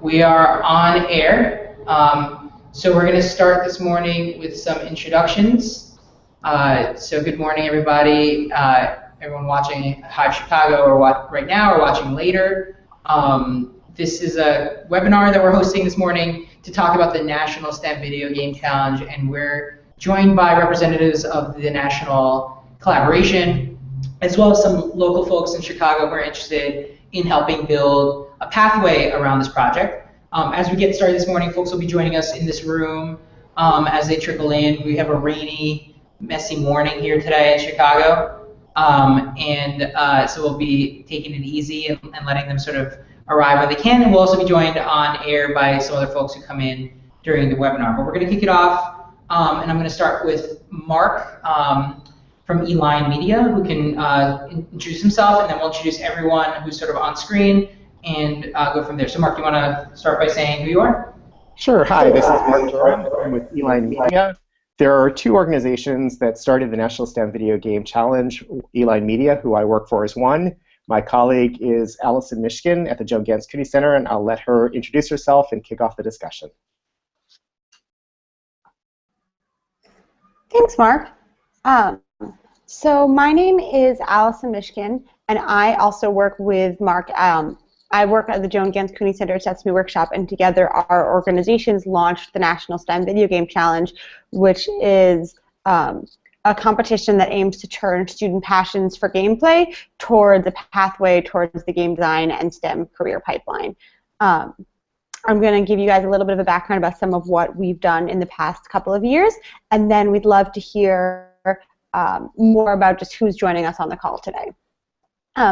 We are on air. So we're going to start this morning with some introductions. So good morning, everybody. Everyone watching Hive Chicago or right now or watching later. This is a webinar that we're hosting this morning to talk about the National STEM Video Game Challenge, and we're joined by representatives of the national collaboration, as well as some local folks in Chicago who are interested in helping build a pathway around this project. As we get started this morning, folks will be joining us in this room as they trickle in. We have a rainy, messy morning here today in Chicago, so we'll be taking it easy and letting them sort of arrive when they can, and we'll also be joined on air by some other folks who come in during the webinar. But we're going to kick it off, and I'm going to start with Mark from Eline Media, who can introduce himself, and then we'll introduce everyone who's sort of on screen and go from there. So Mark, do you want to start by saying who you are? Sure. Hi, this is Mark Durham. I'm with Eline Media. There are two organizations that started the National STEM Video Game Challenge. Eline Media, who I work for, is one. My colleague is Allison Mishkin at the Joan Ganz Cooney Center, and I'll let her introduce herself and kick off the discussion. Thanks, Mark. So my name is Allison Mishkin, and I also work with Mark. I work at the Joan Ganz Cooney Center Sesame Workshop, and together our organizations launched the National STEM Video Game Challenge, which is a competition that aims to turn student passions for gameplay towards a pathway towards the game design and STEM career pipeline. I'm going to give you guys a little bit of a background about some of what we've done in the past couple of years, and then we'd love to hear more about just who's joining us on the call today.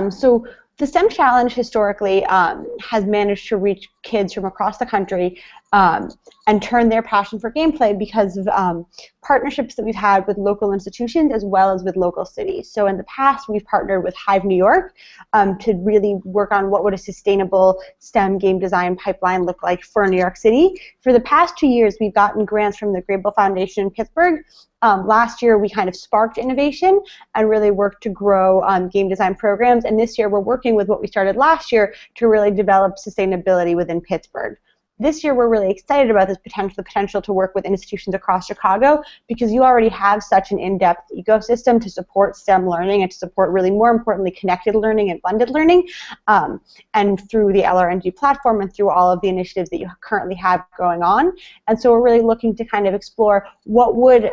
So the STEM Challenge historically has managed to reach kids from across the country and turn their passion for gameplay because of partnerships that we've had with local institutions as well as with local cities. So in the past, we've partnered with Hive New York to really work on what would a sustainable STEM game design pipeline look like for New York City. For the past 2 years, we've gotten grants from the Grable Foundation in Pittsburgh. Last year, we kind of sparked innovation and really worked to grow game design programs. And this year, we're working with what we started last year to really develop sustainability within Pittsburgh. This year, we're really excited about the potential to work with institutions across Chicago because you already have such an in-depth ecosystem to support STEM learning and to support, really more importantly, connected learning and blended learning. And through the LRNG platform and through all of the initiatives that you currently have going on. And so we're really looking to kind of explore what would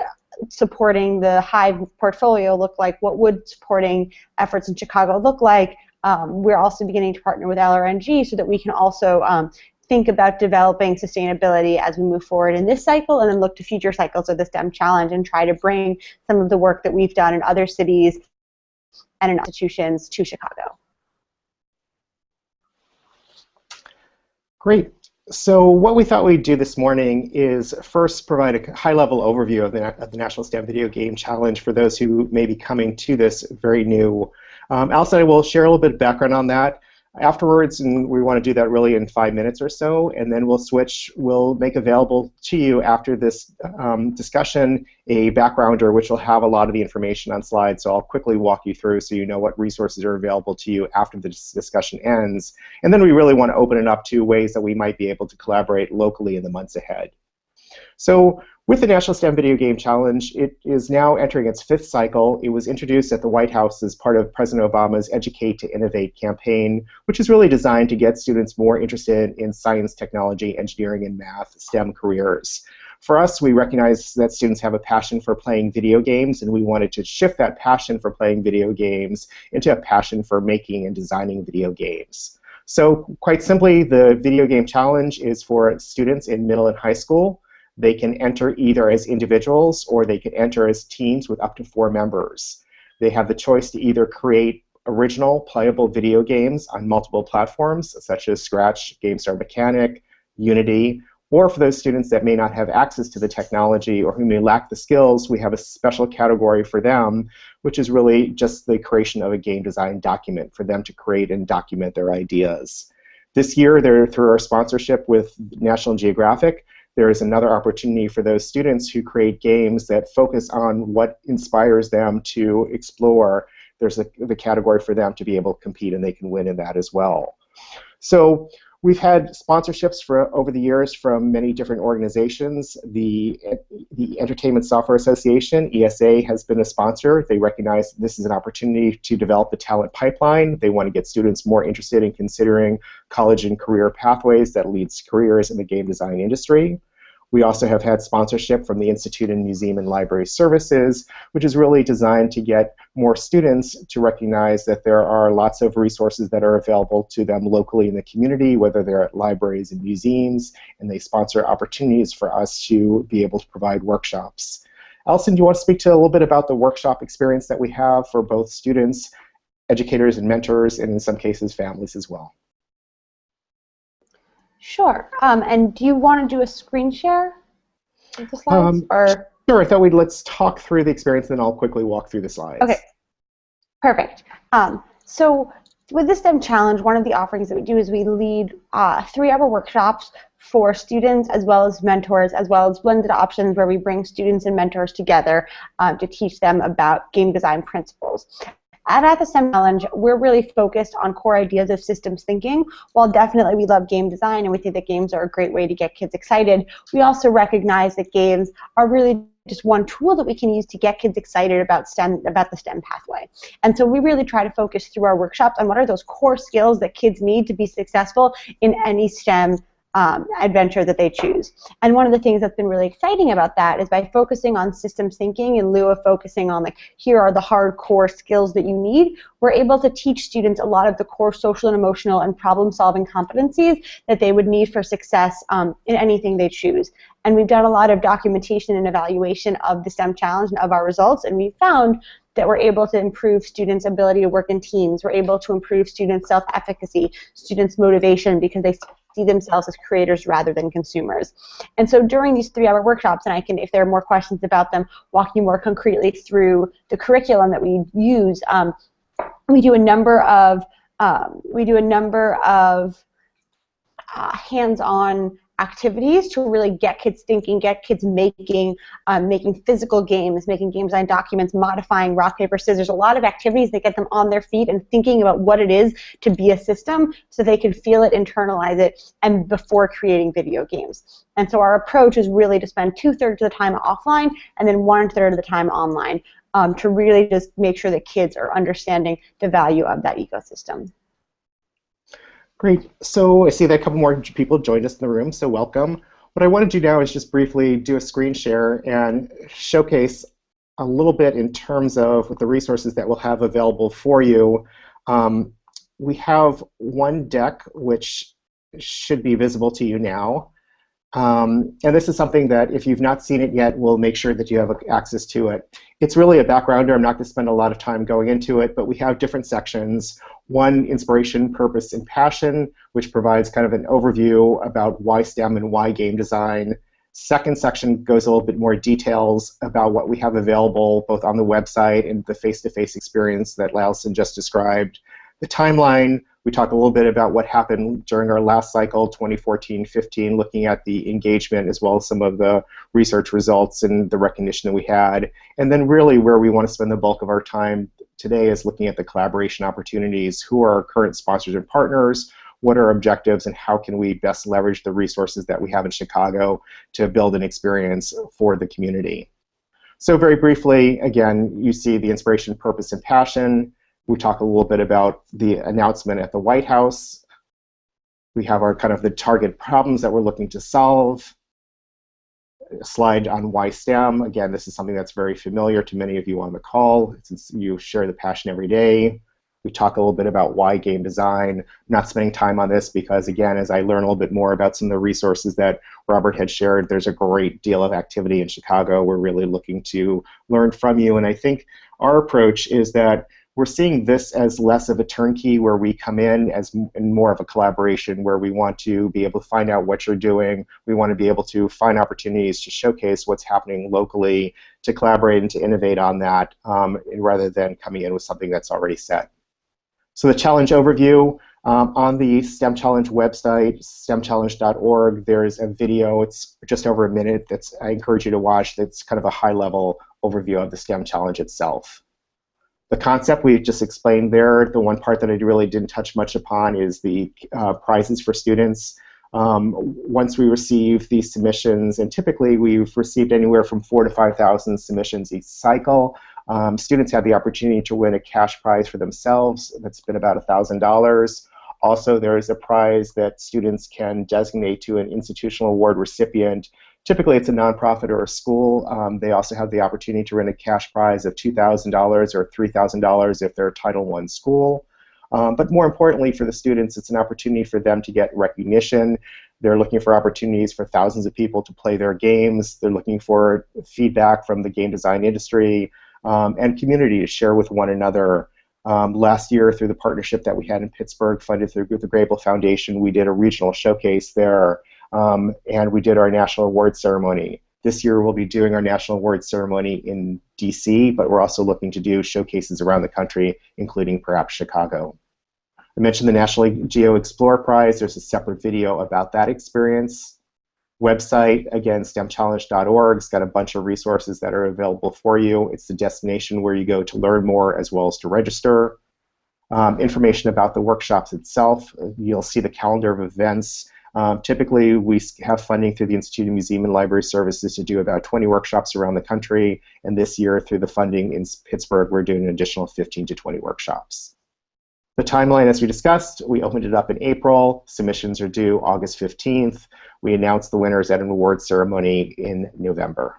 supporting the Hive portfolio look like, what would supporting efforts in Chicago look like. We're also beginning to partner with LRNG so that we can also think about developing sustainability as we move forward in this cycle and then look to future cycles of the STEM Challenge and try to bring some of the work that we've done in other cities and in institutions to Chicago. Great. So what we thought we'd do this morning is first provide a high-level overview of the National STEM Video Game Challenge for those who may be coming to this very new. Allison and I will share a little bit of background on that afterwards, and we want to do that really in 5 minutes or so, and then we'll make available to you after this discussion a backgrounder which will have a lot of the information on slides, so I'll quickly walk you through so you know what resources are available to you after the discussion ends, and then we really want to open it up to ways that we might be able to collaborate locally in the months ahead. So with the National STEM Video Game Challenge, it is now entering its 5th cycle. It was introduced at the White House as part of President Obama's Educate to Innovate campaign, which is really designed to get students more interested in science, technology, engineering, and math STEM careers. For us, we recognize that students have a passion for playing video games, and we wanted to shift that passion for playing video games into a passion for making and designing video games. So quite simply, the Video Game Challenge is for students in middle and high school. They can enter either as individuals or they can enter as teams with up to 4 members. They have the choice to either create original playable video games on multiple platforms such as Scratch, GameStar Mechanic, Unity, or for those students that may not have access to the technology or who may lack the skills, we have a special category for them, which is really just the creation of a game design document for them to create and document their ideas. This year, through our sponsorship with National Geographic, there is another opportunity for those students who create games that focus on what inspires them to explore. There's the category for them to be able to compete, and they can win in that as well. So We've had sponsorships for over the years from many different organizations. The Entertainment Software Association, ESA, has been a sponsor. They recognize this is an opportunity to develop the talent pipeline. They want to get students more interested in considering college and career pathways that leads to careers in the game design industry. We also have had sponsorship from the Institute in Museum and Library Services, which is really designed to get more students to recognize that there are lots of resources that are available to them locally in the community, whether they're at libraries and museums, and they sponsor opportunities for us to be able to provide workshops. Allison, do you want to speak to a little bit about the workshop experience that we have for both students, educators, and mentors, and in some cases, families as well? Sure. And do you want to do a screen share of the slides? Sure. I thought let's talk through the experience, and then I'll quickly walk through the slides. Okay. Perfect. So with the STEM Challenge, one of the offerings that we do is we lead 3-hour workshops for students as well as mentors, as well as blended options where we bring students and mentors together to teach them about game design principles. At the STEM Challenge, we're really focused on core ideas of systems thinking. While definitely we love game design and we think that games are a great way to get kids excited, we also recognize that games are really just one tool that we can use to get kids excited about the STEM pathway. And so we really try to focus through our workshops on what are those core skills that kids need to be successful in any STEM adventure that they choose. And one of the things that's been really exciting about that is by focusing on systems thinking in lieu of focusing on like, here are the hardcore skills that you need, we're able to teach students a lot of the core social and emotional and problem-solving competencies that they would need for success in anything they choose. And we've done a lot of documentation and evaluation of the STEM Challenge and of our results, and we found that we're able to improve students' ability to work in teams. We're able to improve students' self-efficacy, students' motivation, because they see themselves as creators rather than consumers. And so during these 3-hour workshops, and I can, if there are more questions about them, walk you more concretely through the curriculum that we use. We do a number of hands-on activities to really get kids thinking, get kids making physical games, making game design documents, modifying rock, paper, scissors, a lot of activities that get them on their feet and thinking about what it is to be a system so they can feel it, internalize it, and before creating video games. And so our approach is really to spend 2/3 of the time offline and then 1/3 of the time online to really just make sure that kids are understanding the value of that ecosystem. Great. So I see that a couple more people joined us in the room, so welcome. What I want to do now is just briefly do a screen share and showcase a little bit in terms of the resources that we'll have available for you. We have one deck which should be visible to you now. And this is something that if you've not seen it yet, we'll make sure that you have access to it. It's really a backgrounder. I'm not going to spend a lot of time going into it, but we have different sections. One, inspiration, purpose, and passion, which provides kind of an overview about why STEM and why game design. Second section goes a little bit more details about what we have available both on the website and the face-to-face experience that Allison just described. The timeline, we talk a little bit about what happened during our last cycle, 2014-15, looking at the engagement as well as some of the research results and the recognition that we had. And then really where we want to spend the bulk of our time today is looking at the collaboration opportunities. Who are our current sponsors and partners? What are our objectives, and how can we best leverage the resources that we have in Chicago to build an experience for the community? So very briefly, again, you see the inspiration, purpose, and passion. We talk a little bit about the announcement at the White House. We have our kind of the target problems that we're looking to solve. A slide on why STEM. Again, this is something that's very familiar to many of you on the call since you share the passion every day. We talk a little bit about why game design. I'm not spending time on this because, again, as I learn a little bit more about some of the resources that Robert had shared, there's a great deal of activity in Chicago. We're really looking to learn from you. And I think our approach is that we're seeing this as less of a turnkey where we come in as more of a collaboration where we want to be able to find out what you're doing. We want to be able to find opportunities to showcase what's happening locally, to collaborate and to innovate on that rather than coming in with something that's already set. So the challenge overview, on the STEM Challenge website, stemchallenge.org, there's a video. It's just over a minute I encourage you to watch. That's kind of a high-level overview of the STEM Challenge itself. The concept we just explained there. The one part that I really didn't touch much upon is the prizes for students. Once we receive these submissions, and typically we've received anywhere from 4,000 to 5,000 submissions each cycle, students have the opportunity to win a cash prize for themselves. That's been about $1,000. Also, there is a prize that students can designate to an institutional award recipient. Typically, it's a nonprofit or a school. They also have the opportunity to win a cash prize of $2,000 or $3,000 if they're a Title I school. But more importantly for the students, it's an opportunity for them to get recognition. They're looking for opportunities for thousands of people to play their games. They're looking for feedback from the game design industry and community to share with one another. Last year, through the partnership that we had in Pittsburgh, funded through the Grable Foundation, we did a regional showcase there, and we did our national award ceremony. This year, we'll be doing our national award ceremony in DC, but we're also looking to do showcases around the country, including perhaps Chicago. I mentioned the National Geo Explorer Prize. There's a separate video about that experience. Website, again, stemchallenge.org. It's got a bunch of resources that are available for you. It's the destination where you go to learn more as well as to register. Information about the workshops itself. You'll see the calendar of events. Typically, we have funding through the Institute of Museum and Library Services to do about 20 workshops around the country, and this year, through the funding in Pittsburgh, we're doing an additional 15 to 20 workshops. The timeline, as we discussed, we opened it up in April. Submissions are due August 15th. We announced the winners at an award ceremony in November.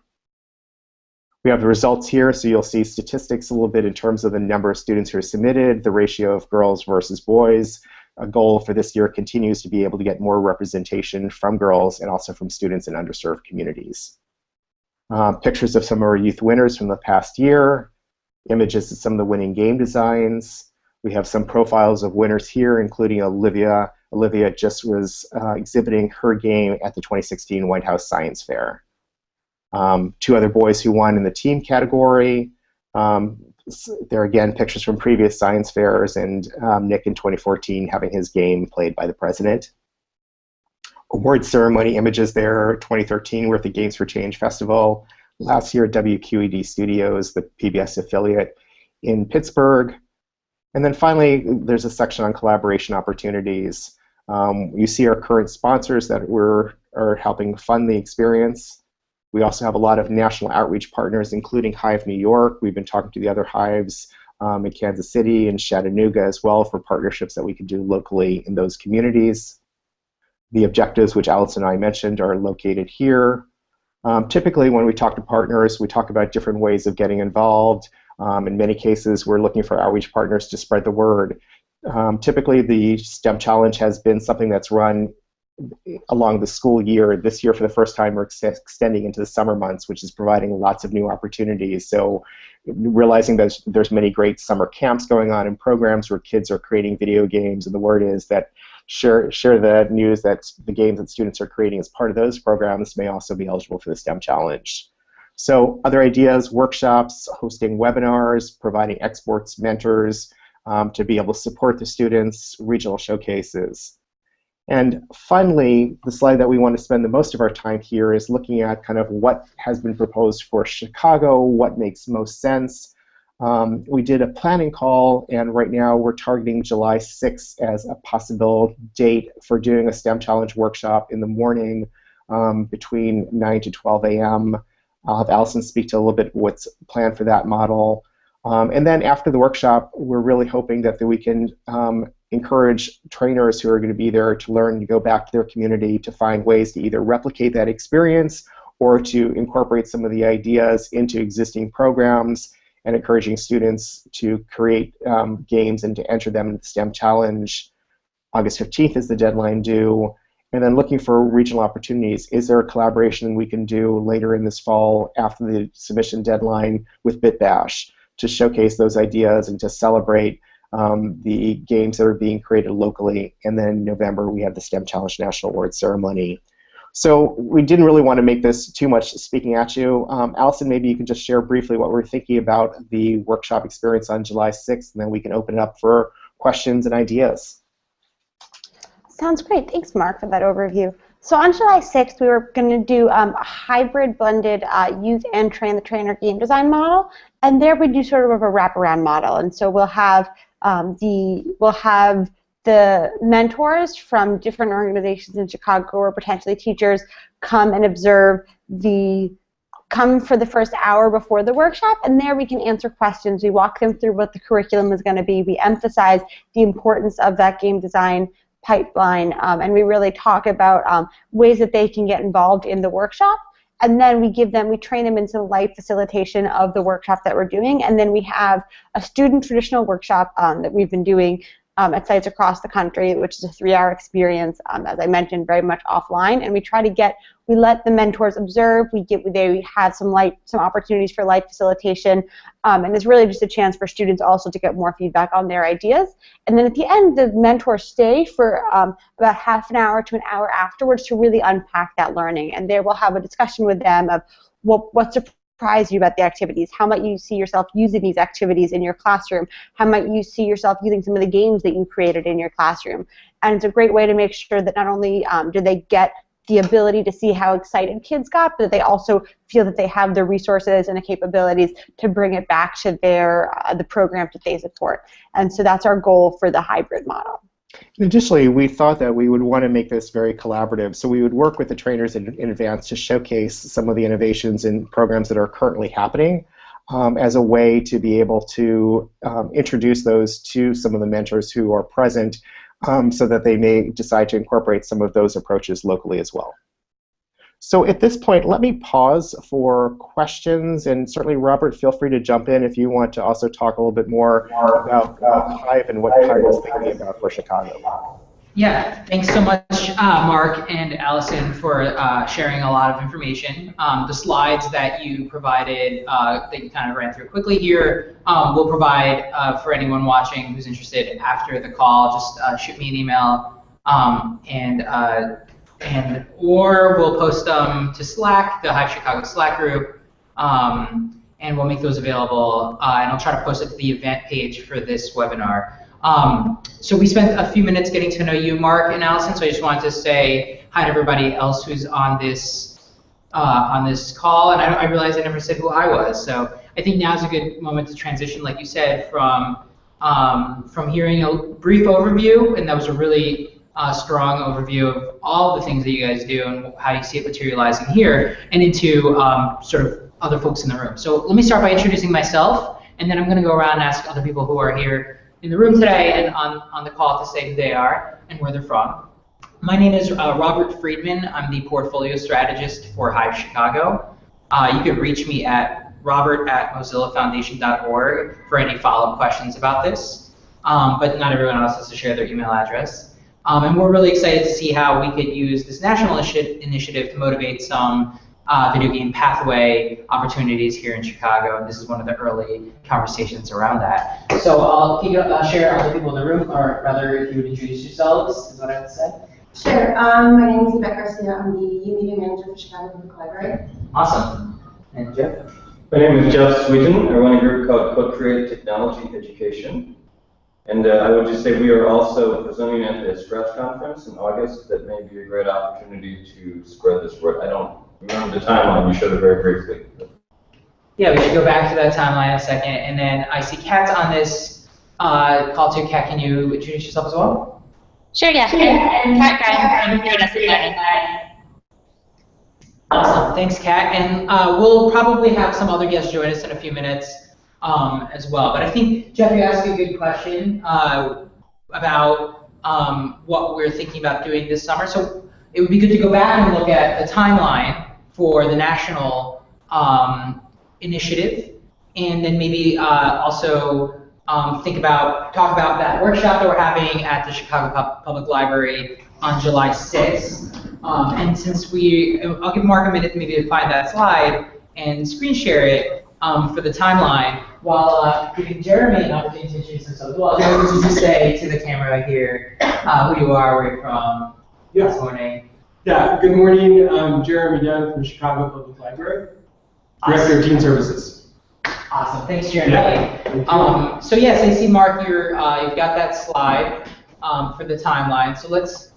We have the results here, so you'll see statistics a little bit in terms of the number of students who are submitted, the ratio of girls versus boys. A goal for this year continues to be able to get more representation from girls and also from students in underserved communities. Pictures of some of our youth winners from the past year, images of some of the winning game designs. We have some profiles of winners here, including Olivia. Olivia just was exhibiting her game at the 2016 White House Science Fair. Two other boys who won in the team category. There are again pictures from previous science fairs, and Nick in 2014 having his game played by the president. Award ceremony images there, 2013 we're at the Games for Change Festival. Last year at WQED Studios, the PBS affiliate in Pittsburgh. And then finally, there's a section on collaboration opportunities. You see our current sponsors that are helping fund the experience. We also have a lot of national outreach partners, including Hive New York. We've been talking to the other hives in Kansas City and Chattanooga as well for partnerships that we can do locally in those communities. The objectives, which Alice and I mentioned, are located here. Typically, when we talk to partners, we talk about different ways of getting involved. In many cases, we're looking for outreach partners to spread the word. Typically, the STEM Challenge has been something that's run along the school year. This year, for the first time, we're extending into the summer months, which is providing lots of new opportunities. So realizing that there's many great summer camps going on and programs where kids are creating video games, and the word is that share the news that the games that students are creating as part of those programs may also be eligible for the STEM Challenge. So other ideas, workshops, hosting webinars, providing exports, mentors to be able to support the students, regional showcases. And finally, the slide that we want to spend the most of our time here is looking at kind of what has been proposed for Chicago, what makes most sense. We did a planning call, and right now we're targeting July 6th as a possible date for doing a STEM Challenge workshop in the morning between 9 to 12 a.m. I'll have Allison speak to a little bit what's planned for that model. And then after the workshop, we're really hoping that we can encourage trainers who are going to be there to learn to go back to their community to find ways to either replicate that experience or to incorporate some of the ideas into existing programs, and encouraging students to create games and to enter them in the STEM Challenge. August 15th is the deadline due. And then looking for regional opportunities. Is there a collaboration we can do later in this fall after the submission deadline with BitBash to showcase those ideas and to celebrate the games that are being created locally? And then in November, we have the STEM Challenge National Award Ceremony. So we didn't really want to make this too much speaking at you. Allison, maybe you can just share briefly what we're thinking about the workshop experience on July 6th, and then we can open it up for questions and ideas. Sounds great. Thanks, Mark, for that overview. So on July 6th, we were going to do a hybrid blended use and train the trainer game design model, and there we do sort of a wraparound model. And so we'll have the mentors from different organizations in Chicago or potentially teachers come and come for the first hour before the workshop, and there we can answer questions. We walk them through what the curriculum is going to be. We emphasize the importance of that game design pipeline, and we really talk about ways that they can get involved in the workshop. And then we train them into live facilitation of the workshop that we're doing. And then we have a student traditional workshop that we've been doing at sites across the country, which is a 3-hour experience, as I mentioned, very much offline. And we let the mentors observe. They have some opportunities for live facilitation, and it's really just a chance for students also to get more feedback on their ideas. And then at the end, the mentors stay for about half an hour to an hour afterwards to really unpack that learning. And there we'll have a discussion with them of what surprised you about the activities. How might you see yourself using these activities in your classroom? How might you see yourself using some of the games that you created in your classroom? And it's a great way to make sure that not only do they get the ability to see how excited kids got, but they also feel that they have the resources and the capabilities to bring it back to the programs that they support. And so that's our goal for the hybrid model. Additionally, we thought that we would want to make this very collaborative, so we would work with the trainers in advance to showcase some of the innovations and programs that are currently happening as a way to be able to introduce those to some of the mentors who are present, so that they may decide to incorporate some of those approaches locally as well. So at this point, let me pause for questions, and certainly, Robert, feel free to jump in if you want to also talk a little bit more about Hive and what Hive is thinking about for Chicago. Yeah, thanks so much, Mark and Allison, for sharing a lot of information. The slides that you provided, that you kind of ran through quickly here, we'll provide for anyone watching who's interested after the call. Just shoot me an email, or we'll post them to Slack, the Hive Chicago Slack group, and we'll make those available. And I'll try to post it to the event page for this webinar. So we spent a few minutes getting to know you, Mark and Allison, so I just wanted to say hi to everybody else who's on this call, and I realized I never said who I was, so I think now's a good moment to transition, like you said, from hearing a brief overview, and that was a really strong overview of all the things that you guys do and how you see it materializing here, and into sort of other folks in the room. So let me start by introducing myself, and then I'm going to go around and ask other people who are here in the room today and on the call to say who they are and where they're from. My name is Robert Friedman. I'm the portfolio strategist for Hive Chicago. You can reach me at robert@mozillafoundation.org for any follow-up questions about this, but not everyone else has to share their email address. And we're really excited to see how we could use this national initiative to motivate some video game pathway opportunities here in Chicago, and this is one of the early conversations around that. So I'll share other people in the room, or rather, if you would introduce yourselves, is what I would say. Sure. My name is Rebecca Garcia. I'm the media manager for Chicago Public Library. Awesome. And Jeff? My name is Jeff Sweeten. I run a group called Co-Create Technology Education. And I would just say we are also presenting at the Stretch Conference in August. That may be a great opportunity to spread this word. I don't remember the timeline. You showed it very briefly. Yeah, we should go back to that timeline in a second. And then I see Kat's on this call too. Kat, can you introduce yourself as well? Sure, yeah. And Kat Grimes from Student Learning. Awesome. Thanks, Kat. And we'll probably have some other guests join us in a few minutes as well. But I think, Jeff, you asked a good question about what we're thinking about doing this summer. So it would be good to go back and look at the timeline for the national initiative, and then maybe also talk about that workshop that we're having at the Chicago Public Library on July 6th. And since I'll give Mark a minute maybe to find that slide and screen share it for the timeline, while giving Jeremy an opportunity to introduce himself as well. So what would you just say to the camera here, who you are, where you're from, this morning? Yeah, good morning. I'm Jeremy Dunn from Chicago Public Library, Director of Teen Services. Awesome, thanks, Jeremy. Yeah, so yes, I see, Mark, you've got that slide for the timeline. So let's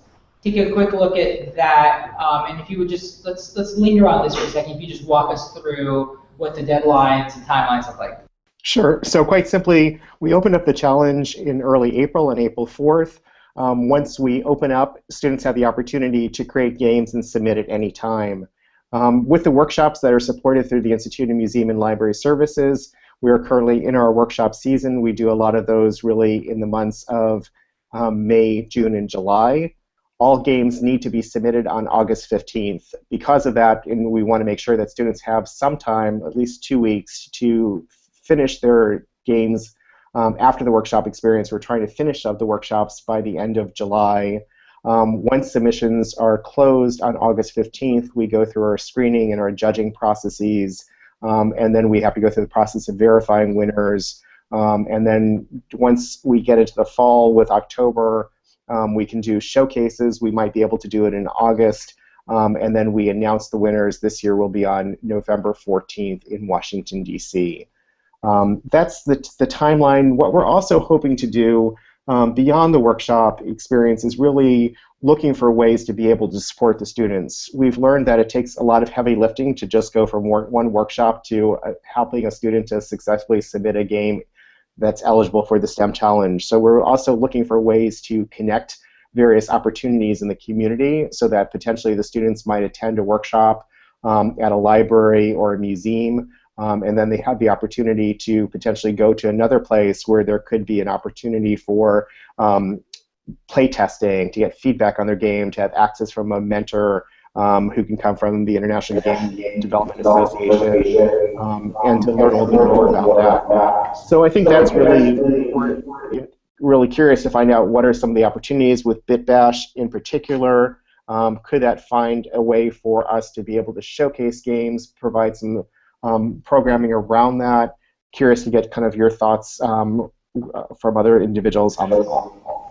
take a quick look at that. And if you would just, let's linger on this for a second. If you just walk us through what the deadlines and timelines look like. Sure. So quite simply, we opened up the challenge in early April, on April 4th. Once we open up, students have the opportunity to create games and submit at any time. With the workshops that are supported through the Institute of Museum and Library Services, we are currently in our workshop season. We do a lot of those really in the months of May, June, and July. All games need to be submitted on August 15th. Because of that, and we want to make sure that students have some time, at least 2 weeks, to finish their games after the workshop experience. We're trying to finish up the workshops by the end of July. Once submissions are closed on August 15th, we go through our screening and our judging processes, and then we have to go through the process of verifying winners. And then once we get into the fall with October, we can do showcases. We might be able to do it in August, and then we announce the winners. This year will be on November 14th in Washington, D.C. That's the timeline. What we're also hoping to do beyond the workshop experience is really looking for ways to be able to support the students. We've learned that it takes a lot of heavy lifting to just go from one workshop to helping a student to successfully submit a game that's eligible for the STEM challenge. So we're also looking for ways to connect various opportunities in the community so that potentially the students might attend a workshop at a library or a museum, and then they have the opportunity to potentially go to another place where there could be an opportunity for play testing, to get feedback on their game, to have access from a mentor who can come from the International Game Development Association, and to learn a little bit more about that. So I think that's really, we're really curious to find out what are some of the opportunities with BitBash in particular. Could that find a way for us to be able to showcase games, provide some programming around that? Curious to get kind of your thoughts from other individuals on the call.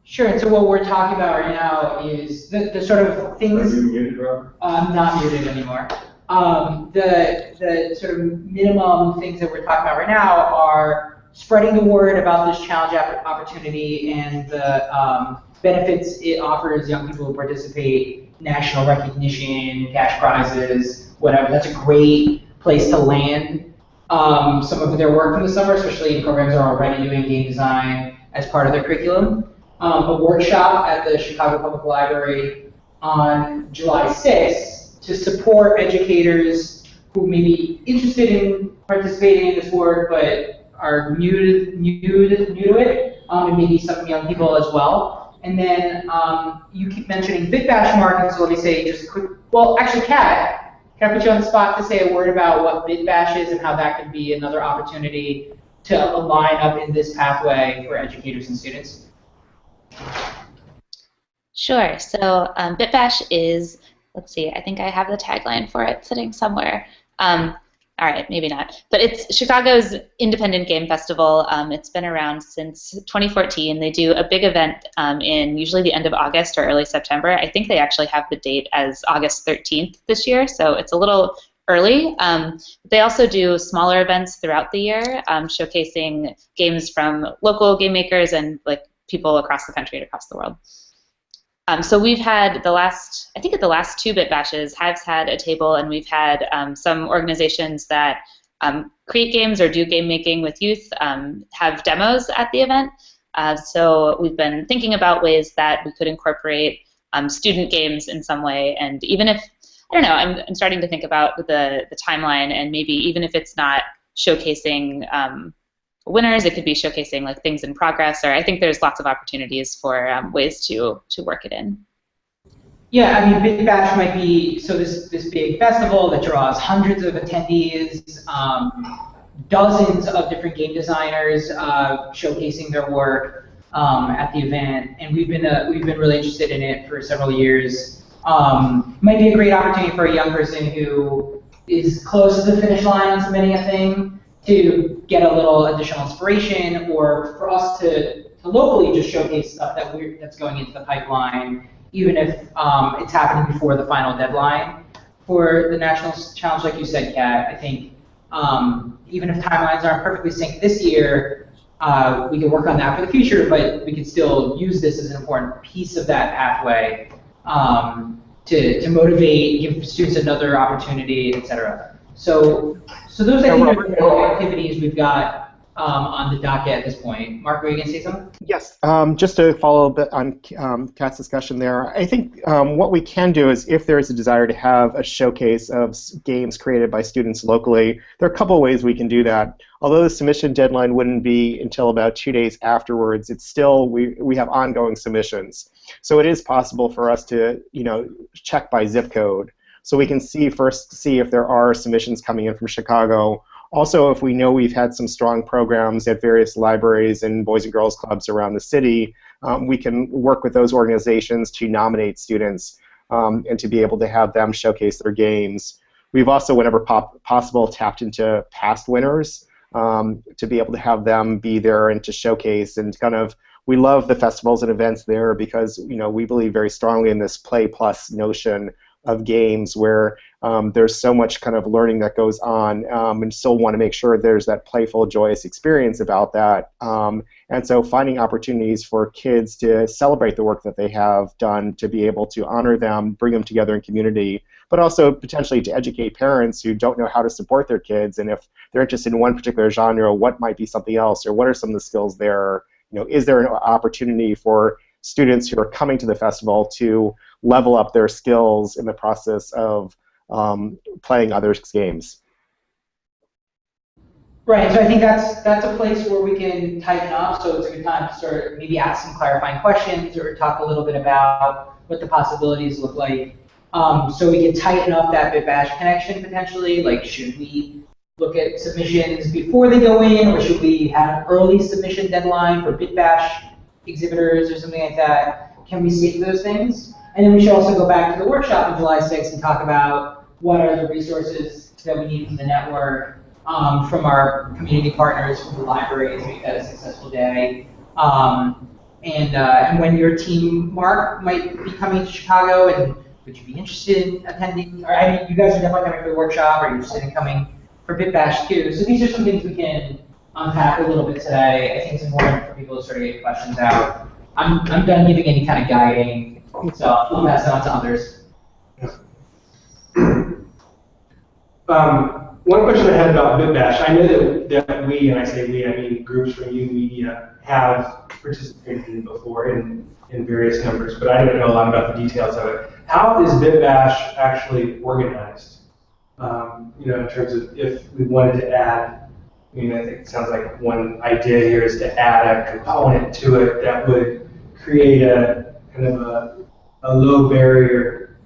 Sure, and so what we're talking about right now is the sort of things. Are you muted, Rob? I'm not muted anymore. The sort of minimum things that we're talking about right now are spreading the word about this challenge opportunity and the benefits it offers young people who participate, national recognition, cash prizes, whatever. That's a great place to land some of their work from the summer, especially in programs that are already doing game design as part of their curriculum. A workshop at the Chicago Public Library on July 6th to support educators who may be interested in participating in this work but are new to it, and maybe some young people as well. And then you keep mentioning BitBash, Mark, and so let me say just a quick, well, actually, Kat, can I put you on the spot to say a word about what BitBash is and how that could be another opportunity to line up in this pathway for educators and students? Sure. So BitBash is, let's see, I think I have the tagline for it sitting somewhere. All right, maybe not. But it's Chicago's independent game festival. It's been around since 2014. They do a big event in usually the end of August or early September. I think they actually have the date as August 13th this year, so it's a little early. They also do smaller events throughout the year, showcasing games from local game makers and like people across the country and across the world. So we've had the last, I think at the last two BitBashes, Hive's had a table, and we've had some organizations that create games or do game making with youth have demos at the event. So we've been thinking about ways that we could incorporate student games in some way, and even if, I don't know, I'm starting to think about the timeline, and maybe even if it's not showcasing winners, it could be showcasing like things in progress, or I think there's lots of opportunities for ways to work it in. Yeah, I mean, BitBash might be, so this big festival that draws hundreds of attendees, dozens of different game designers showcasing their work at the event, and we've been really interested in it for several years. Might be a great opportunity for a young person who is close to the finish line on submitting a thing to get a little additional inspiration, or for us to locally just showcase stuff that's going into the pipeline, even if it's happening before the final deadline for the national challenge, like you said, Kat. I think even if timelines aren't perfectly synced this year, we can work on that for the future, but we could still use this as an important piece of that pathway to motivate, give students another opportunity, et cetera. So those, I think, are the activities we've got on the docket at this point. Mark, were you going to say something? Yes, just to follow a bit on Kat's discussion there, I think what we can do is if there is a desire to have a showcase of games created by students locally, there are a couple ways we can do that. Although the submission deadline wouldn't be until about 2 days afterwards, it's still, we have ongoing submissions. So it is possible for us to, check by zip code. So we can see if there are submissions coming in from Chicago. Also, if we know we've had some strong programs at various libraries and boys and girls clubs around the city, we can work with those organizations to nominate students and to be able to have them showcase their games. We've also, whenever possible, tapped into past winners to be able to have them be there and to showcase and kind of, we love the festivals and events there because we believe very strongly in this play plus notion of games where there's so much kind of learning that goes on and still want to make sure there's that playful, joyous experience about that. And so finding opportunities for kids to celebrate the work that they have done, to be able to honor them, bring them together in community, but also potentially to educate parents who don't know how to support their kids, and if they're interested in one particular genre, what might be something else, or what are some of the skills there? Is there an opportunity for students who are coming to the festival to level up their skills in the process of playing other games? Right, so I think that's a place where we can tighten up, so it's a good time to start maybe ask some clarifying questions or talk a little bit about what the possibilities look like. So we can tighten up that BitBash connection potentially, like should we look at submissions before they go in, or should we have an early submission deadline for BitBash exhibitors or something like that? Can we stick to those things? And then we should also go back to the workshop on July 6th and talk about what are the resources that we need from the network, from our community partners, from the library to make that a successful day. And when your team, Mark, might be coming to Chicago, and would you be interested in attending? Or, I mean, you guys are definitely coming for the workshop, or you're interested in coming for BitBash too. So these are some things we can unpack a little bit today. I think it's important for people to sort of get questions out. I'm done giving any kind of guiding, so I'll pass it on to others. One question I had about BitBash, I know that we, and I say we, I mean groups from U Media, have participated in it before in various numbers, but I don't know a lot about the details of it. How is BitBash actually organized? In terms of if we wanted to add, I think it sounds like one idea here is to add a component to it that would create a kind of a low barrier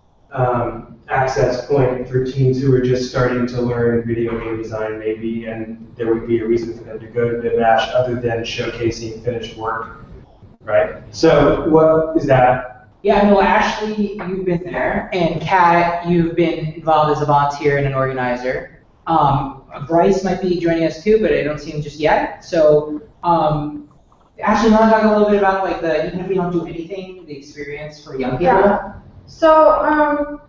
access point for teens who are just starting to learn video game design maybe, and there would be a reason for them to go to BitBash other than showcasing finished work, right? So what is that? Yeah, no, Ashley, you've been there, and Kat, you've been involved as a volunteer and an organizer. Bryce might be joining us too, but I don't see him just yet. So, Ashley, you want to talk a little bit about even if we don't do anything, the experience for young people? Yeah. So,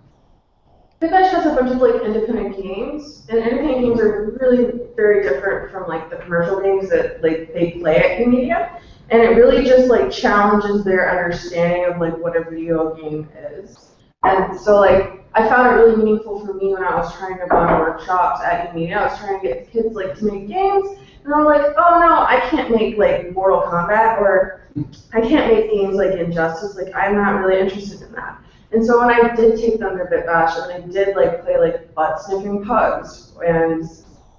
BitBash has a bunch of independent games, and independent games are really very different from the commercial games that they play at U-Media. And it really just challenges their understanding of what a video game is. And so I found it really meaningful for me when I was trying to run workshops at U-Media. I was trying to get kids to make games, and I'm like, oh no, I can't make Mortal Kombat, or I can't make games like Injustice. I'm not really interested in that. And so when I did take them to BitBash and I did play butt sniffing pugs and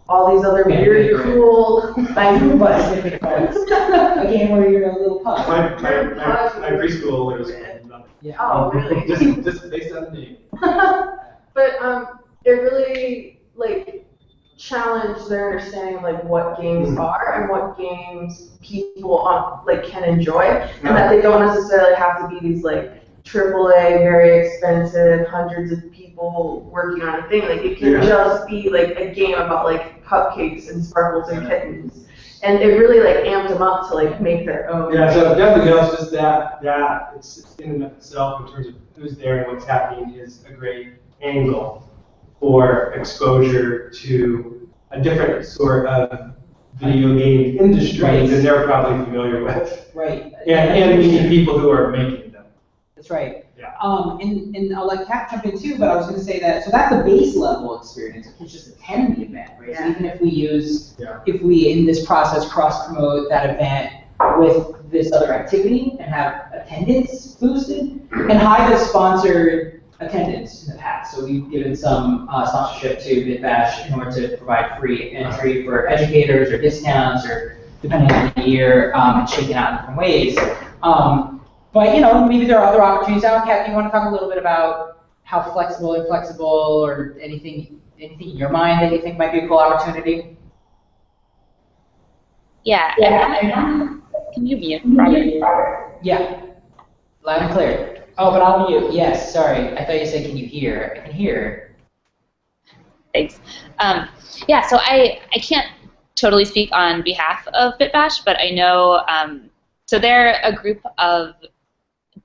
all these other weird, cool butt sniffing pugs. A game where you're a little pug. My preschool was yeah. Oh, really? just based on the name. But it really challenged their understanding of what games are and what games people can enjoy, and that they don't necessarily have to be these AAA, very expensive, hundreds of people working on a thing. It can just be a game about cupcakes and sparkles and kittens. And it really amped them up to make their own. Yeah, so if nothing else, just that it's in and of itself in terms of who's there and what's happening is a great angle for exposure to a different sort of video game industry Right. than they're probably familiar with. Right. And we need people who are making them. That's right. Yeah. And I'll let Kat jump in too, but I was going to say that, so that's the base level experience, if you just attend the event, right? So even if we if we in this process cross-promote that event with this other activity and have attendance boosted, and Hive has sponsored attendance in the past. So we've given some sponsorship to BitBash in order to provide free entry for educators or discounts or depending on the year, and shaking out in different ways. But maybe there are other opportunities. Kat, do you want to talk a little bit about how flexible, inflexible, or anything in your mind that you think might be a cool opportunity? Yeah. Can you mute, Robert? Yeah. Loud and clear. Oh, but I'll mute. Yes, sorry. I thought you said, can you hear? I can hear. Thanks. Yeah, so I can't totally speak on behalf of BitBash, but I know, so they're a group of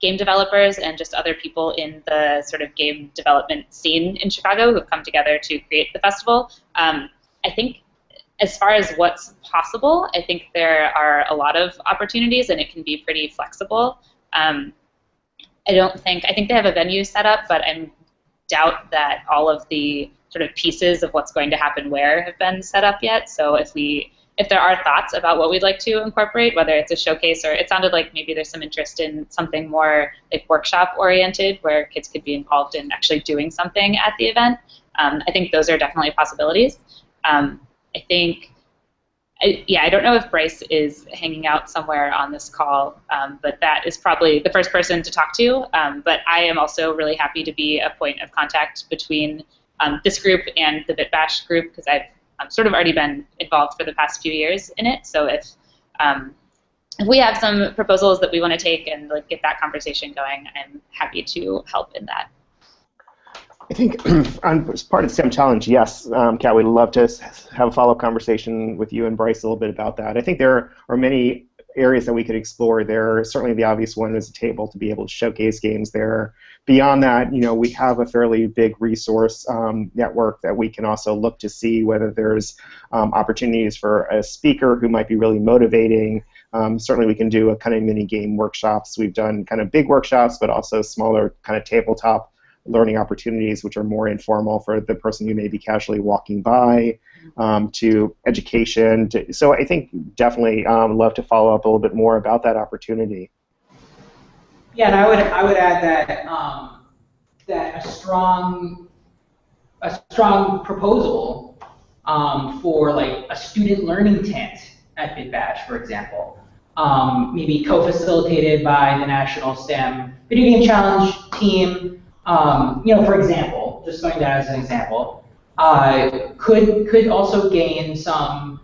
game developers and just other people in the sort of game development scene in Chicago who have come together to create the festival. I think as far as what's possible, I think there are a lot of opportunities and it can be pretty flexible. I think they have a venue set up, but I doubt that all of the sort of pieces of what's going to happen where have been set up yet. So if there are thoughts about what we'd like to incorporate, whether it's a showcase or it sounded like maybe there's some interest in something more like workshop oriented where kids could be involved in actually doing something at the event, I think those are definitely possibilities. I don't know if Bryce is hanging out somewhere on this call, but that is probably the first person to talk to. But I am also really happy to be a point of contact between this group and the BitBash group because I've sort of already been involved for the past few years in it. So if we have some proposals that we want to take and get that conversation going, I'm happy to help in that. I think as part of the STEM Challenge, yes, Kat, we'd love to have a follow-up conversation with you and Bryce a little bit about that. I think there are many areas that we could explore there. Certainly the obvious one is a table to be able to showcase games there. Beyond that, we have a fairly big resource network that we can also look to see whether there's opportunities for a speaker who might be really motivating. Certainly we can do a kind of mini game workshops. We've done kind of big workshops, but also smaller kind of tabletop learning opportunities which are more informal for the person who may be casually walking by, to education. So I think definitely love to follow up a little bit more about that opportunity. Yeah, and I would add that that a strong proposal for a student learning tent at BitBash, for example, maybe co-facilitated by the National STEM Video Game Challenge team. For example, just going down as an example, could also gain some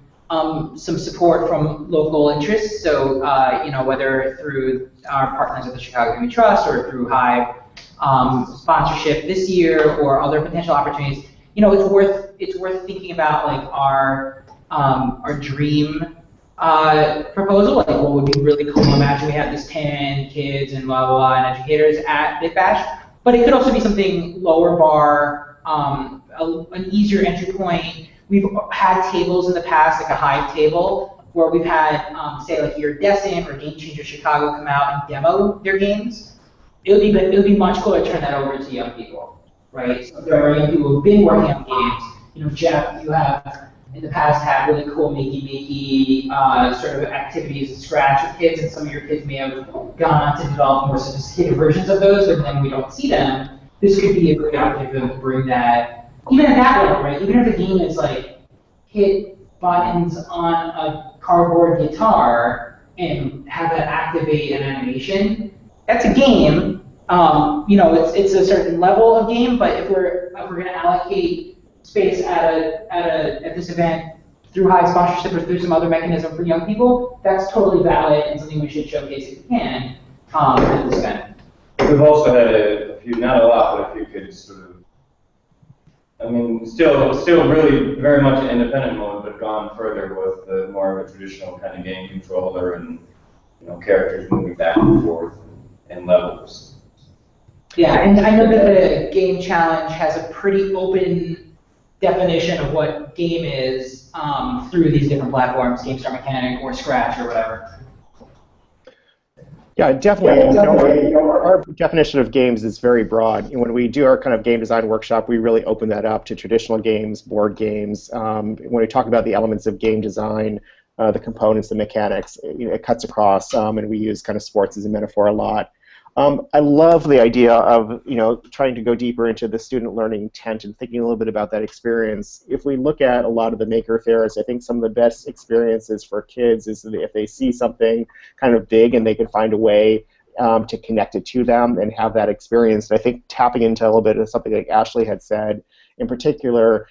support from local interests. So whether through our partners at the Chicago Community Trust or through Hive sponsorship this year or other potential opportunities. It's worth thinking about our dream proposal. What would be really cool? Imagine we have these 10 kids and blah blah blah and educators at BitBash. But it could also be something lower bar, an easier entry point. We've had tables in the past, like a Hive table, where we've had, say, Iridescent or Game Changer Chicago come out and demo their games. It would be much cooler to turn that over to young people, right? So if there are young people who've been working on games, Jeff, you have in the past had really cool makey sort of activities and Scratch with kids, and some of your kids may have gone on to develop more sophisticated versions of those, but then we don't see them. This could be a great opportunity to bring that, even at that level, right? Even if the game is hit buttons on a cardboard guitar and have that activate an animation, that's a game. It's a certain level of game, but if we're going to allocate space at this event through Hive sponsorship or through some other mechanism for young people, that's totally valid and something we should showcase if we can at this event. We've also had a few, not a lot, but a few kids sort of, still really very much an independent mode, but gone further with the more of a traditional kind of game controller and characters moving back and forth and levels. Yeah, and I know that the game challenge has a pretty open definition of what game is through these different platforms, GameStar Mechanic or Scratch or whatever. Yeah, definitely. Our definition of games is very broad. And when we do our kind of game design workshop, we really open that up to traditional games, board games. When we talk about the elements of game design, the components, the mechanics, it cuts across, and we use kind of sports as a metaphor a lot. I love the idea of trying to go deeper into the student learning intent and thinking a little bit about that experience. If we look at a lot of the maker fairs, I think some of the best experiences for kids is that if they see something kind of big and they can find a way to connect it to them and have that experience. And I think tapping into a little bit of something like Ashley had said, in particular,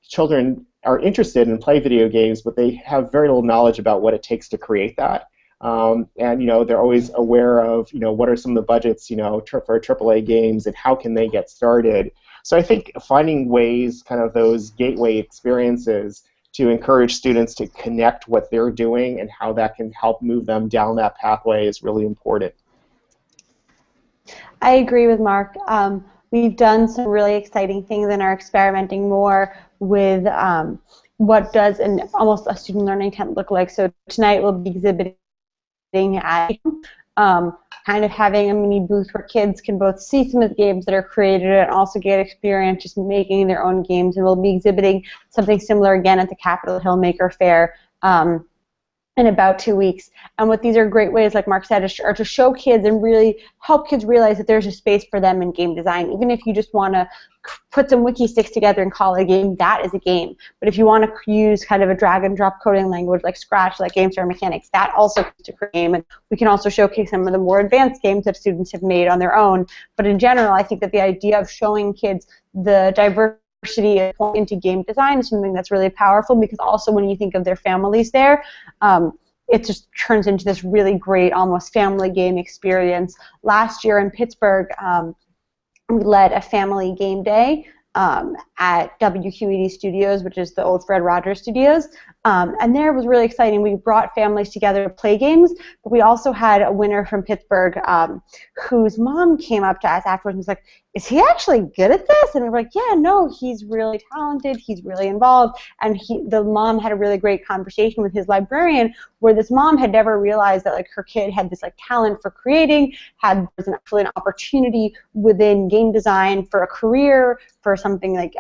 children are interested in play video games, but they have very little knowledge about what it takes to create that. And they're always aware of what are some of the budgets for AAA games and how can they get started. So I think finding ways, kind of those gateway experiences, to encourage students to connect what they're doing and how that can help move them down that pathway is really important. I agree with Mark. We've done some really exciting things and are experimenting more with what does almost a student learning tent look like. So tonight we'll be exhibiting at kind of having a mini booth where kids can both see some of the games that are created and also get experience just making their own games. And we'll be exhibiting something similar again at the Capitol Hill Maker Fair in about 2 weeks. And what these are great ways, like Mark said, are to show kids and really help kids realize that there's a space for them in game design. Even if you just want to put some wiki sticks together and call it a game, that is a game. But if you want to use kind of a drag and drop coding language like Scratch, like GameStar Mechanics, that also is to create a game. And we can also showcase some of the more advanced games that students have made on their own. But in general, I think that the idea of showing kids the diversity into game design is something that's really powerful, because also when you think of their families there, it just turns into this really great, almost family game experience. Last year in Pittsburgh, we led a family game day at WQED Studios, which is the old Fred Rogers Studios. And there was really exciting. We brought families together to play games, but we also had a winner from Pittsburgh whose mom came up to us afterwards and was like, is he actually good at this? And we were like, yeah, no, he's really talented, he's really involved. And the mom had a really great conversation with his librarian, where this mom had never realized that her kid had this talent for creating, was actually an opportunity within game design for a career, for something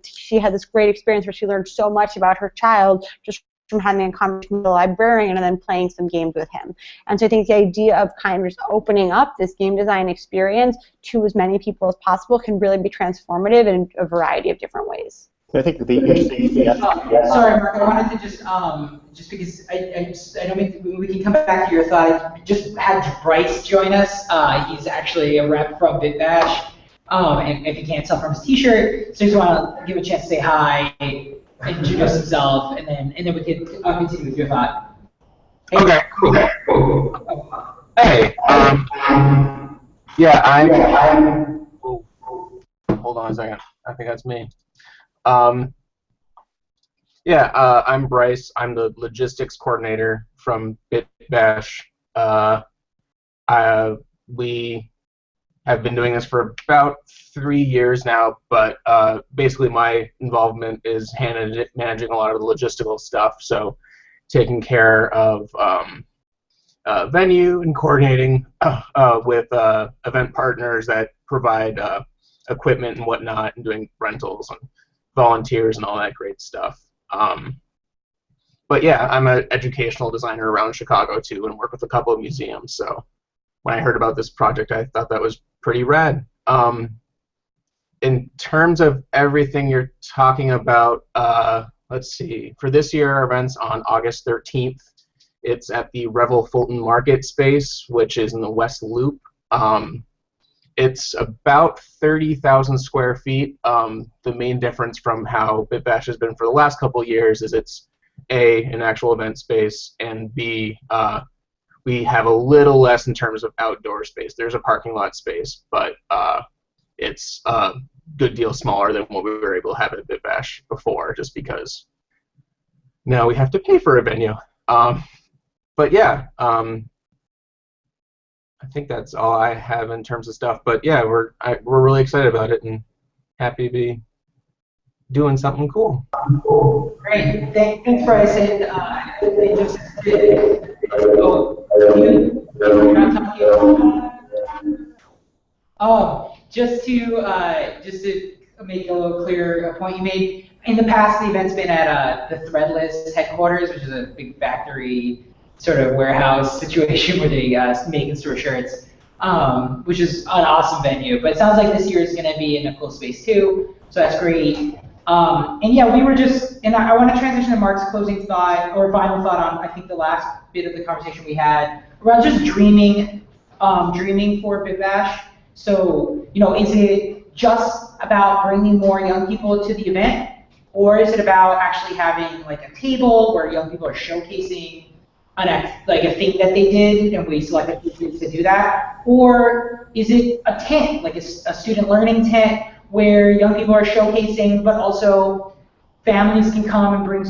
she had this great experience where she learned so much about her child just from having a conversation with the librarian and then playing some games with him. And so I think the idea of kind of just opening up this game design experience to as many people as possible can really be transformative in a variety of different ways. I think the interesting sorry, Mark, I wanted to just because I know we can come back to your thought. I just had Bryce join us. He's actually a rep from BitBash, and if you can't tell from his T-shirt, so I just want to give him a chance to say hi, introduce himself, and then we can continue with your thought. Hey. Okay, cool. Hey, yeah, I'm. Oh, hold on a second. I think that's me. I'm Bryce. I'm the logistics coordinator from BitBash. We have been doing this for about 3 years now, but basically my involvement is managing a lot of the logistical stuff, so taking care of venue and coordinating with event partners that provide equipment and whatnot, and doing rentals and volunteers and all that great stuff. But yeah, I'm an educational designer around Chicago too, and work with a couple of museums. So when I heard about this project, I thought that was pretty rad. In terms of everything you're talking about, let's see. For this year, our event's on August 13th. It's at the Revel Fulton Market space, which is in the West Loop. It's about 30,000 square feet. The main difference from how BitBash has been for the last couple of years is it's A, an actual event space, and B, we have a little less in terms of outdoor space. There's a parking lot space, but it's a good deal smaller than what we were able to have at BitBash before, just because now we have to pay for a venue. But yeah, I think that's all I have in terms of stuff. But yeah, we're really excited about it and happy to be doing something cool. Great. Thanks, Bryce. And just you're not talking. Just to make a little clearer point you made. In the past, the event's been at the Threadless headquarters, which is a big factory sort of warehouse situation where they make and store shirts, which is an awesome venue. But it sounds like this year is going to be in a cool space too, so that's great. And yeah, we were just, and I want to transition to Mark's closing thought or final thought on, I think, the last bit of the conversation we had around just dreaming for Big Bash. So, is it just about bringing more young people to the event, or is it about actually having like a table where young people are showcasing like a thing that they did, and we select a few students to do that? Or is it a tent, like a student learning tent, where young people are showcasing, but also families can come and bring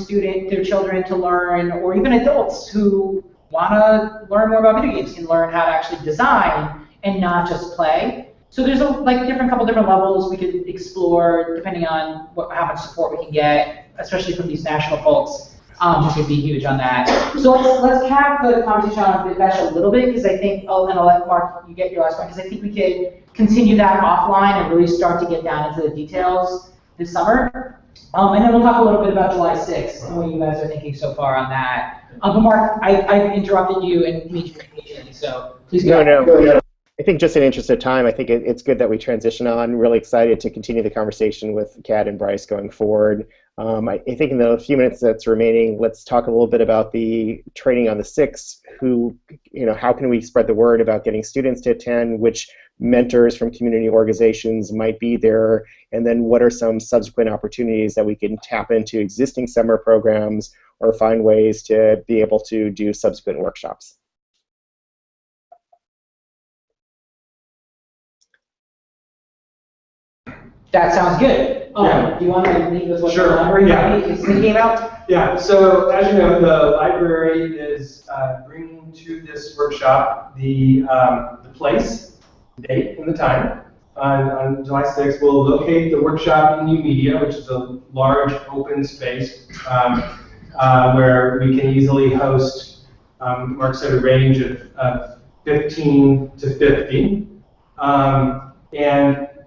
their children to learn, or even adults who want to learn more about video games can learn how to actually design and not just play. So there's couple different levels we could explore depending on how much support we can get, especially from these national folks. Just would be huge on that. So let's have the conversation on Big Bash a little bit, because I think, and I'll let Mark, you get your last point, because I think we could continue that offline and really start to get down into the details this summer. And then we'll talk a little bit about July 6th and what you guys are thinking so far on that. But Mark, I interrupted you and made you impatient, so please go ahead. No. I think just in the interest of time, I think it's good that we transition on. Really excited to continue the conversation with Kat and Bryce going forward. I think in the few minutes that's remaining, let's talk a little bit about the training on the 6th. How can we spread the word about getting students to attend? Which mentors from community organizations might be there? And then what are some subsequent opportunities that we can tap into existing summer programs or find ways to be able to do subsequent workshops? That sounds good. Do you want to leave with what the library is thinking about? Yeah, so as you know, the library is bringing to this workshop the place, the date, and the time. On July 6th, we'll locate the workshop in New Media, which is a large open space where we can easily host, Mark said, a range of 15 to 50.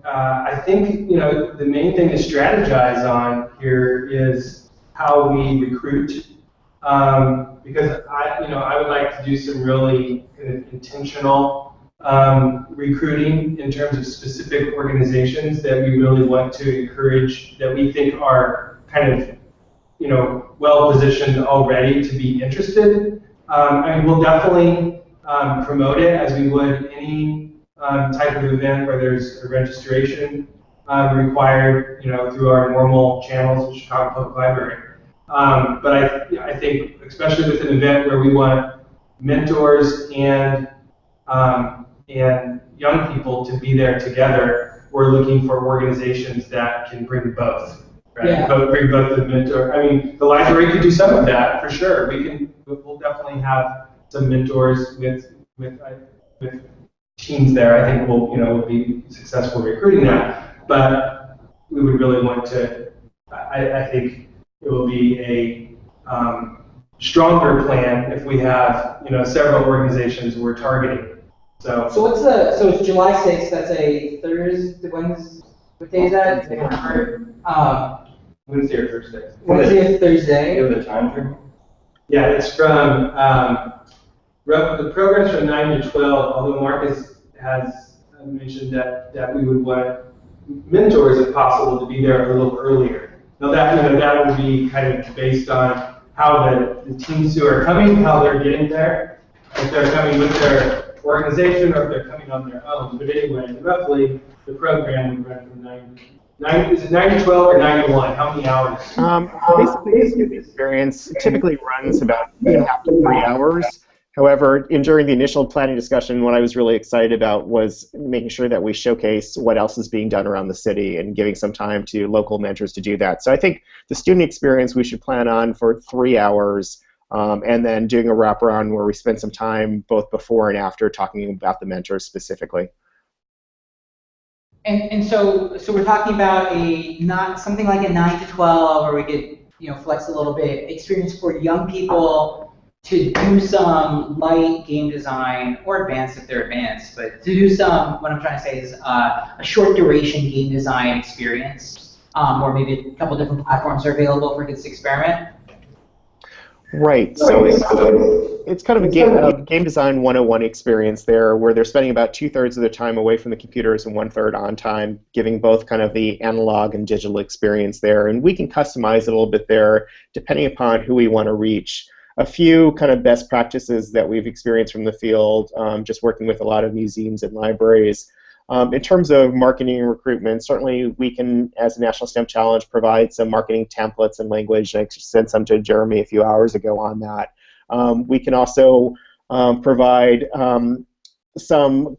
I think the main thing to strategize on here is how we recruit, because I would like to do some really kind of intentional recruiting in terms of specific organizations that we really want to encourage, that we think are kind of well positioned already to be interested. We'll definitely promote it as we would any type of event where there's a registration required, through our normal channels with Chicago Public Library. But I think, especially with an event where we want mentors and young people to be there together, we're looking for organizations that can bring both. Right? Yeah. Bring both the mentor. The library could do some of that for sure. We'll definitely have some mentors with teams there. I think we'll be successful recruiting that. But we would really want to. I think it will be a stronger plan if we have several organizations we're targeting. So it's July 6th. That's a Thursday. What day is that? Wednesday or Thursday? Wednesday or Thursday. You have the time for? Yeah, it's from the program's from 9 to 12. Although Marcus has mentioned that we would want mentors, if possible, to be there a little earlier. Now that would be kind of based on how the teams who are coming, how they're getting there, if they're coming with their organization or if they're coming on their own. But anyway, roughly the program would run from 9 to 12 or 9 to 1? How many hours? Basically, the student experience typically runs about 2.5 to 3 hours. However, during the initial planning discussion, what I was really excited about was making sure that we showcase what else is being done around the city and giving some time to local mentors to do that. So I think the student experience we should plan on for 3 hours, and then doing a wraparound where we spend some time both before and after talking about the mentors specifically. And so we're talking about something like a 9 to 12, or we could flex a little bit, experience for young people to do some light game design, or advanced if they're advanced, but to do some, what I'm trying to say is a short duration game design experience, or maybe a couple different platforms are available for kids to experiment. Right. So it's kind of a game design 101 experience there, where they're spending about 2/3 of their time away from the computers and 1/3 on time, giving both kind of the analog and digital experience there. And we can customize it a little bit there, depending upon who we want to reach. A few kind of best practices that we've experienced from the field, just working with a lot of museums and libraries. In terms of marketing and recruitment, certainly we can, as a National STEM Challenge, provide some marketing templates and language. I sent some to Jeremy a few hours ago on that. We can also provide some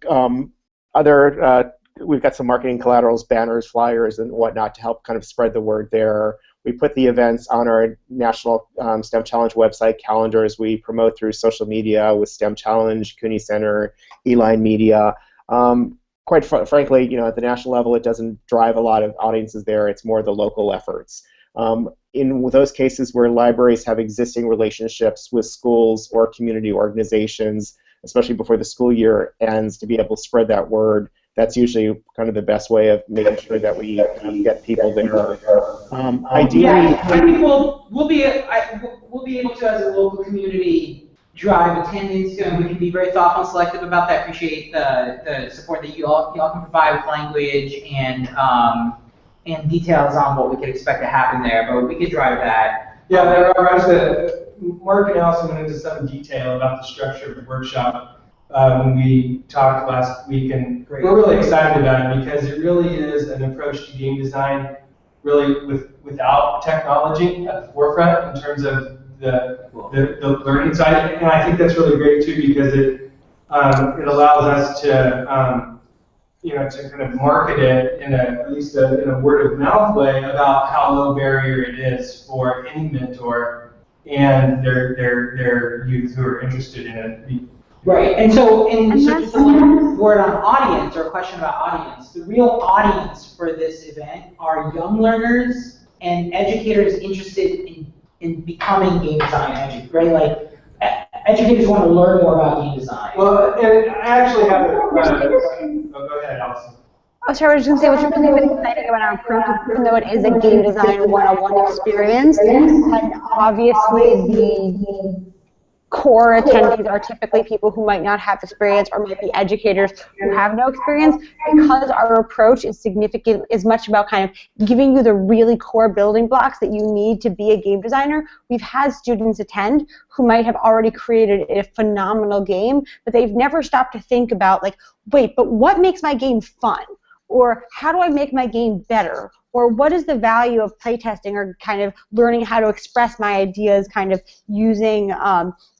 other, we've got some marketing collaterals, banners, flyers, and whatnot to help kind of spread the word there. We put the events on our National STEM Challenge website calendars. We promote through social media with STEM Challenge, CUNY Center, Eline Media. Quite frankly, at the national level, it doesn't drive a lot of audiences there. It's more the local efforts. In those cases where libraries have existing relationships with schools or community organizations, especially before the school year ends, to be able to spread that word, that's usually kind of the best way of making sure that we get people there. Ideally, yeah, I think we'll be able to, as a local community, drive attendance, and we can be very thoughtful and selective about that. Appreciate the support that you all can provide with language and details on what we could expect to happen there, but we could drive that. Yeah, Mark and Allison went into some detail about the structure of the workshop when we talked last week, and we're really excited about it because it really is an approach to game design really without technology at the forefront in terms of the learning side, and I think that's really great too because it allows us to to kind of market it at least in a word of mouth way about how low barrier it is for any mentor and their youth who are interested in it. Right, and so just one word on audience, or a question about audience. The real audience for this event are young learners and educators interested in becoming game design educators, right? Like, educators want to learn more about game design. Well, and I actually have go ahead, Allison. Oh, sorry, I was just going to say what's really exciting about our approach, even though it is a game design 101 experience, and obviously the core attendees are typically people who might not have experience or might be educators who have no experience, because our approach is much about kind of giving you the really core building blocks that you need to be a game designer. We've had students attend who might have already created a phenomenal game, but they've never stopped to think about, like, wait, but what makes my game fun? Or how do I make my game better? Or what is the value of playtesting, or kind of learning how to express my ideas, kind of using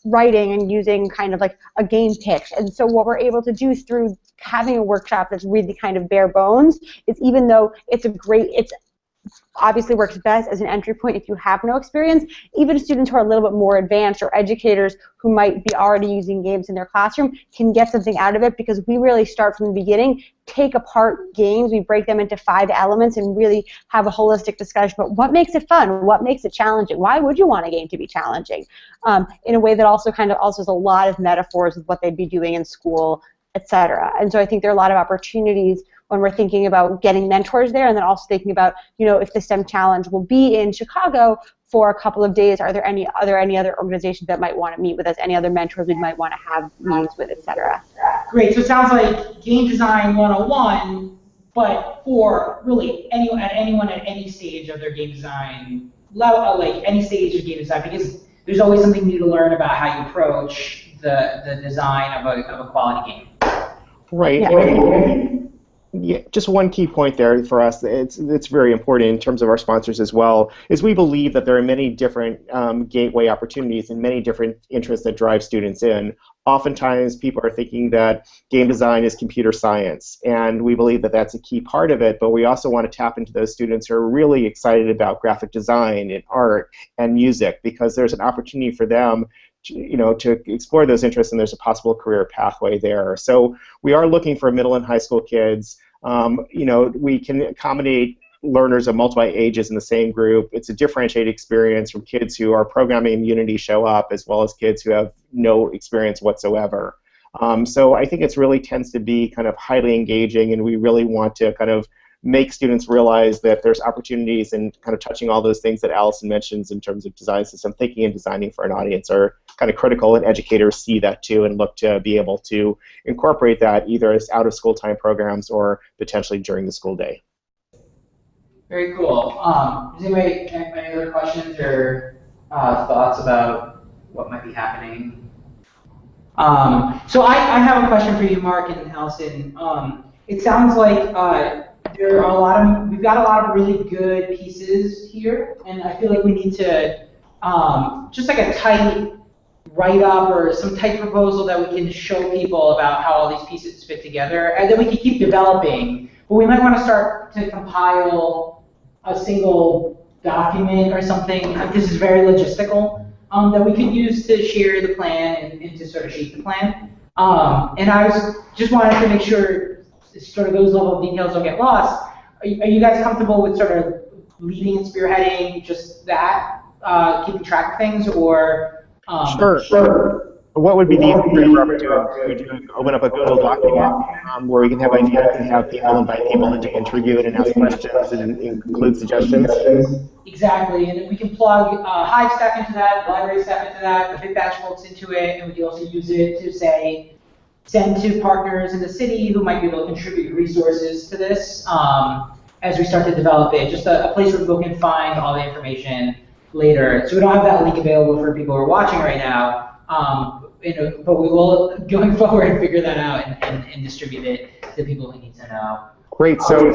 writing and using kind of like a game pitch. And so what we're able to do through having a workshop that's really kind of bare bones is, even though it's obviously works best as an entry point if you have no experience, even students who are a little bit more advanced, or educators who might be already using games in their classroom, can get something out of it, because we really start from the beginning, take apart games, we break them into 5 elements, and really have a holistic discussion about what makes it fun, what makes it challenging, why would you want a game to be challenging, in a way that also has a lot of metaphors with what they'd be doing in school, etc. And so I think there are a lot of opportunities when we're thinking about getting mentors there, and then also thinking about, if the STEM Challenge will be in Chicago for a couple of days, are there any other organizations that might want to meet with us, any other mentors we might want to have meetings with, etc. Great, so it sounds like game design 101, but for really anyone at any stage of their game design level, like any stage of game design, because there's always something new to learn about how you approach the design of a quality game. Right. Yeah. Yeah, just one key point there for us, it's very important in terms of our sponsors as well, is we believe that there are many different gateway opportunities and many different interests that drive students in. Oftentimes people are thinking that game design is computer science, and we believe that that's a key part of it, but we also want to tap into those students who are really excited about graphic design and art and music, because there's an opportunity for them to explore those interests, and there's a possible career pathway there. So we are looking for middle and high school kids. We can accommodate learners of multiple ages in the same group. It's a differentiated experience from kids who are programming immunity show up, as well as kids who have no experience whatsoever. So I think it really tends to be kind of highly engaging, and we really want to kind of make students realize that there's opportunities in kind of touching all those things that Allison mentions in terms of design system thinking and designing for an audience are kind of critical, and educators see that too and look to be able to incorporate that either as out-of-school time programs or potentially during the school day. Very cool. Does anybody have any other questions or thoughts about what might be happening? So I have a question for you, Mark and Allison. It sounds like we've got a lot of really good pieces here, and I feel like we need to just like a tight write-up or some type proposal that we can show people about how all these pieces fit together, and then we can keep developing. But we might want to start to compile a single document or something. This is very logistical, that we could use to share the plan and to sort of shape the plan. And I just wanted to make sure sort of those level of details don't get lost. Are you guys comfortable with sort of leading and spearheading just that, keeping track of things, or? Sure. What would be the easiest way for us to do? We open up a Google document where we can have ideas and have people invite people in to contribute and ask questions and include suggestions. Exactly, and then we can plug Hive staff into that, library staff into that, the Big Batch folks into it, and we can also use it to say, send to partners in the city who might be able to contribute resources to this as we start to develop it. Just a place where people can find all the information later. So we don't have that link available for people who are watching right now. But we will, going forward, figure that out and distribute it to people who need to know. Great. So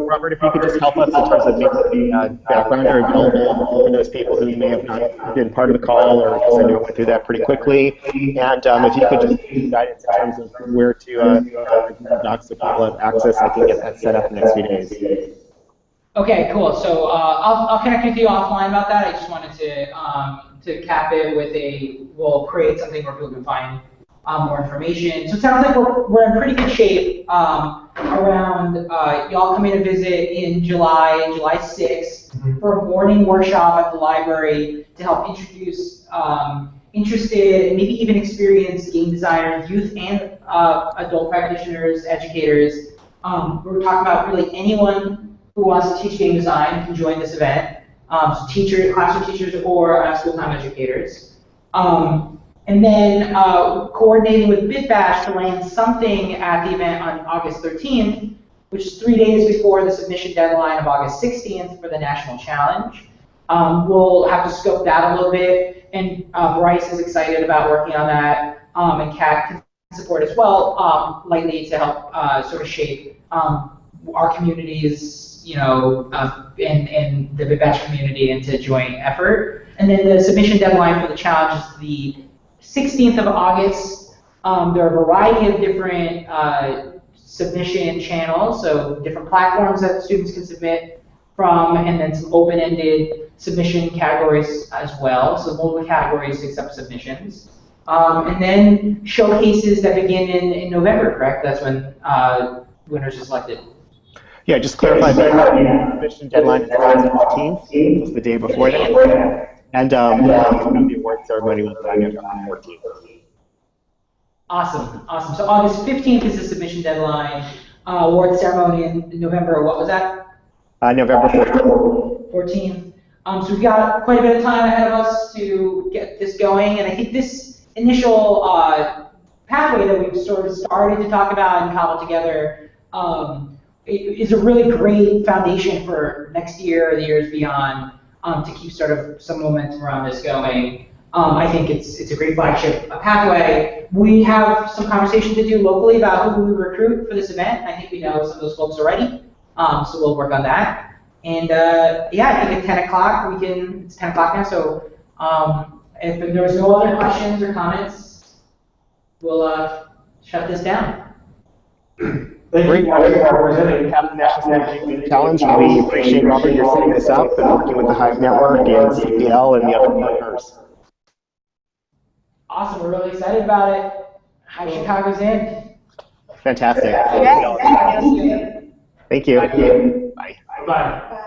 Robert, if you could just help us in terms of making the background available for those people who may have not been part of the call, or because I know I went through that pretty quickly. And if you could just give guidance in terms of where to docs so people have access, I can get that set up in the next few days. Okay, cool. So I'll connect with you offline about that. I just wanted to cap it with we'll create something where people can find more information. So it sounds like we're in pretty good shape around y'all coming to visit in July 6th for a morning workshop at the library to help introduce interested and maybe even experienced game designers, youth and adult practitioners, educators. We're talking about really anyone who wants to teach game design can join this event. So teachers, classroom teachers, or school-time educators. And then coordinating with BitBash to land something at the event on August 13th, which is 3 days before the submission deadline of August 16th for the National Challenge. We'll have to scope that a little bit, and Bryce is excited about working on that, and Kat can support as well, lightly to help sort of shape our communities, and the BitBash community into joint effort. And then the submission deadline for the challenge is the 16th of August. There are a variety of different submission channels, so different platforms that students can submit from, and then some open-ended submission categories as well, so multiple categories to accept submissions. And then showcases that begin in November, correct? That's when winners are selected. Yeah, just clarify the submission deadline is August 15th, just the day before that. And the award ceremony will be on the 14th. Awesome. So August 15th is the submission deadline. Award ceremony in November, what was that? November 14th. 14th. So we've got quite a bit of time ahead of us to get this going, and I think this initial pathway that we've sort of started to talk about and cobble together is a really great foundation for next year or the years beyond to keep sort of some momentum around this going. I think it's a great flagship pathway. We have some conversation to do locally about who we recruit for this event. I think we know some of those folks already, so we'll work on that. And yeah, I think at 10 o'clock it's 10 o'clock now, so if there's no other questions or comments, we'll shut this down. Great. We have the National Game Challenge, and we appreciate, Robert, you're setting this up and working with the Hive Network and CPL and the other partners. Awesome. We're really excited about it. Hive Chicago's in. Fantastic. Yes. Thank you. Thank you. Bye. Bye.